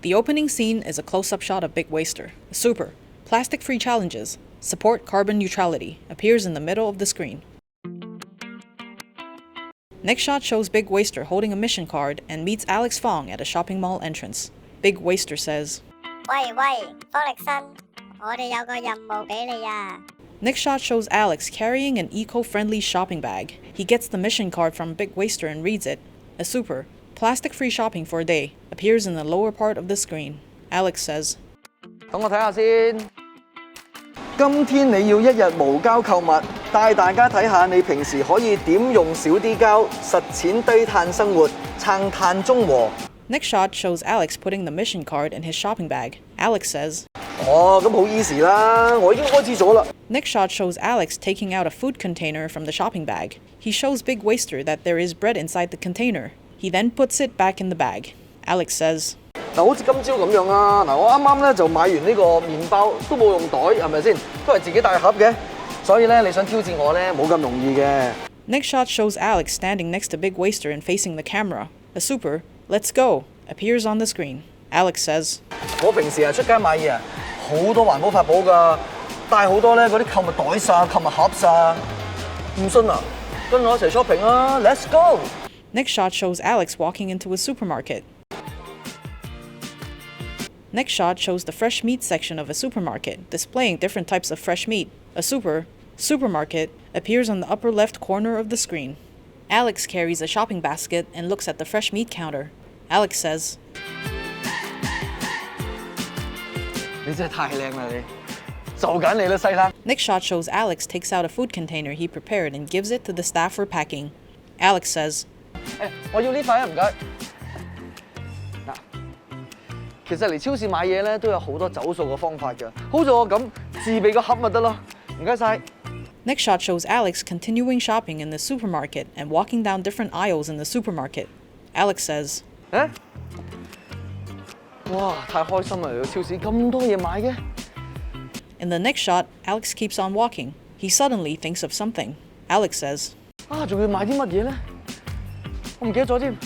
The opening scene is a close-up shot of Big Waster. A super, plastic-free challenges, support carbon neutrality, appears in the middle of the screen. Next shot shows Big Waster holding a mission card and meets Alex Fong at a shopping mall entrance. Big Waster says, "喂，方力申，我哋有個任務俾你啊！" Next shot shows Alex carrying an eco-friendly shopping bag. He gets the mission card from Big Waster and reads it. A super, plastic-free shopping for a day, appears in the lower part of the screen. Alex says, 等我睇下先。今天你要一日無膠購物，帶大家睇下你平時可以點用少啲膠，實踐低碳生活，撐碳中和。Next shot shows Alex putting the mission card in his shopping bag. Alex says, 哦，咁好 easy 啦，我已經開始咗啦。Next shot shows Alex taking out a food container from the shopping bag. He shows Big Waster that there is bread inside the container. He then puts it back in the bag. Alex says, 嗱，好似今朝咁樣啊，嗱，我啱啱咧就買完呢個麵包，都冇用袋，係咪先？都係自己帶盒嘅，所以咧你想挑戰我咧，冇咁容易嘅。Next shot shows Alex standing next to Big Waster and facing the camera. A super, let's go, appears on the screen. Alex says, 我平時出街買嘢啊，好多環保法寶㗎，帶好多咧嗰啲購物袋啊、購物盒啊，唔信啊？跟我一齊 shopping 啊 ，Let's go！ Next shot shows Alex walking into a supermarket. Next shot shows the fresh meat section of a supermarket, displaying different types of fresh meat. A supermarket, appears on the upper left corner of the screen. Alex carries a shopping basket and looks at the fresh meat counter. Alex says, 你真係太靚啦你，就緊你啦西啦。Next shot shows Alex takes out a food container he prepared and gives it to the staff for packing. Alex says, 我要呢塊啊，唔該。嗱，其實嚟超市買嘢咧都有好多走數嘅方法㗎，好似我咁自備個盒咪得咯。唔該晒。Next shot shows Alex continuing shopping in the supermarket and walking down different aisles in the supermarket. Alex says, 哇！太開心啦！嚟到超市咁多嘢買嘅。In the next shot, Alex keeps on walking. He suddenly thinks of something. Alex says, 仲要買啲乜嘢咧？我唔記得咗添。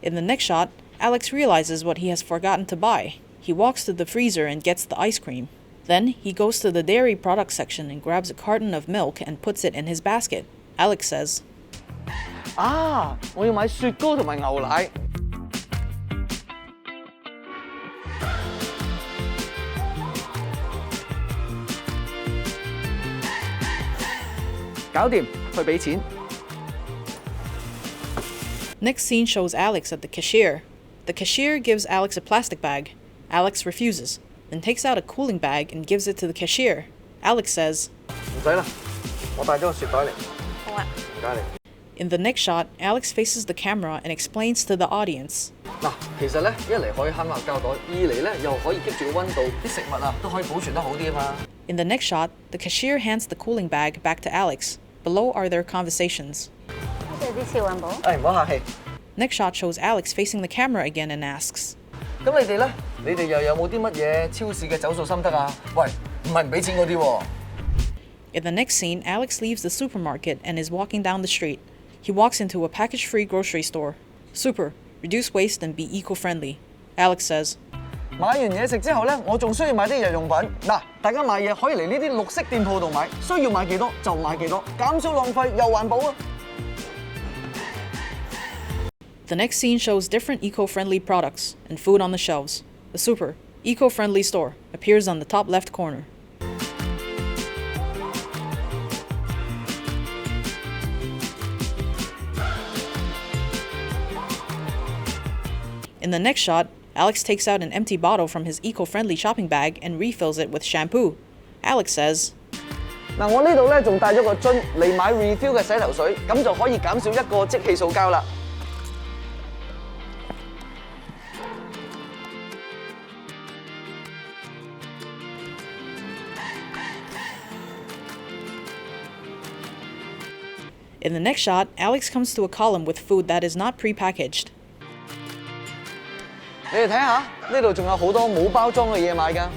In the next shot, Alex realizes what he has forgotten to buy. He walks to the freezer and gets the ice cream. Then he goes to the dairy product section and grabs a carton of milk and puts it in his basket. Alex says, 我要買雪糕同埋牛奶。搞掂，去俾錢。Next scene shows Alex at the cashier. The cashier gives Alex a plastic bag. Alex refuses, then takes out a cooling bag and gives it to the cashier. Alex says, 唔使啦，我帶咗個雪袋嚟。好啊。唔該你。In the next shot, Alex faces the camera and explains to the audience. 嗱，其實咧，一嚟可以慳埋膠袋，二嚟咧又可以 keep 住個溫度，啲食物啊都可以保存得好啲啊嘛。In the next shot, the cashier hands the cooling bag back to Alex. Below are their conversations. 多謝啲小環保。唔好客氣。Next shot shows Alex facing the camera again and asks, 咁你哋咧？你哋又有冇啲乜嘢超市嘅走數心得啊？喂，唔係唔俾錢嗰啲喎。In the next scene, Alex leaves the supermarket and is walking down the street. He walks into a package-free grocery store. Super, reduce waste and be eco-friendly. Alex says, 買完嘢食之後咧，我仲需要買啲日用品。嗱，大家買嘢可以嚟呢啲綠色店鋪度買，需要買幾多就買幾多，減少浪費又環保啊！ The next scene shows different eco-friendly products and food on the shelves. The super, eco-friendly store appears on the top left corner. In the next shot, Alex takes out an empty bottle from his eco-friendly shopping bag and refills it with shampoo. Alex says, 嗱，我呢度咧仲帶咗個樽嚟買 refill 嘅洗頭水，咁就可以減少一個即棄塑膠啦。In the next shot, Alex comes to a column with food that is not pre-packaged. 你哋睇下，呢度仲有好多冇包裝嘅嘢買㗎。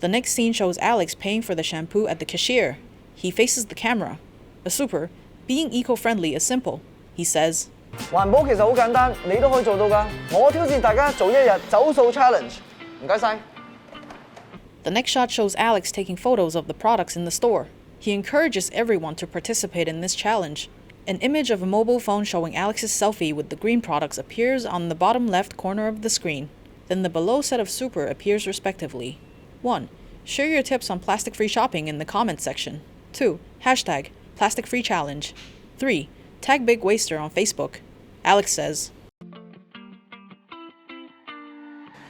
The next scene shows Alex paying for the shampoo at the cashier. He faces the camera. A super, Being eco-friendly is simple, he says. 環保其實好簡單，你都可以做到㗎。我挑戰大家做一日走數 challenge。唔該晒。The next shot shows Alex taking photos of the products in the store. He encourages everyone to participate in this challenge. An image of a mobile phone showing Alex's selfie with the green products appears on the bottom left corner of the screen. Then the below set of super appears respectively. 1. Share your tips on plastic-free shopping in the comments section. 2. Hashtag plastic-free challenge. 3. Tag Big Waster on Facebook. Alex says.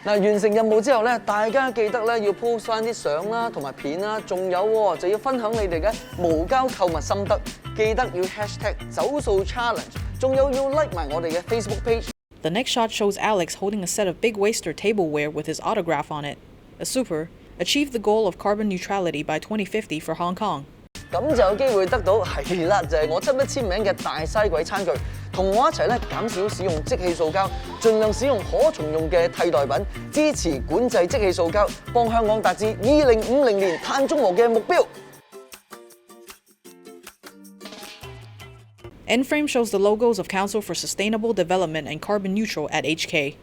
嗱，完成任務之後咧，大家記得咧要 post 翻啲相啦，同埋片啦，仲有喎就要分享你哋嘅無膠購物心得，記得要 hashtag 走數 challenge， 仲有要 like 埋我哋嘅 Facebook page。The next shot shows Alex holding a set of Big Waster tableware with his autograph on it. A super achieved the goal of carbon neutrality by 2050 for Hong Kong. 咁就有機會得到係啦，就係我親筆簽名嘅大西鬼餐具，同我一齊咧減少使用即棄塑膠，盡量使用可重用嘅替代品，支持管制即棄塑膠，幫香港達至2050年碳中和嘅目標。End frame shows the logos of Council for Sustainable Development and Carbon Neutral at HK.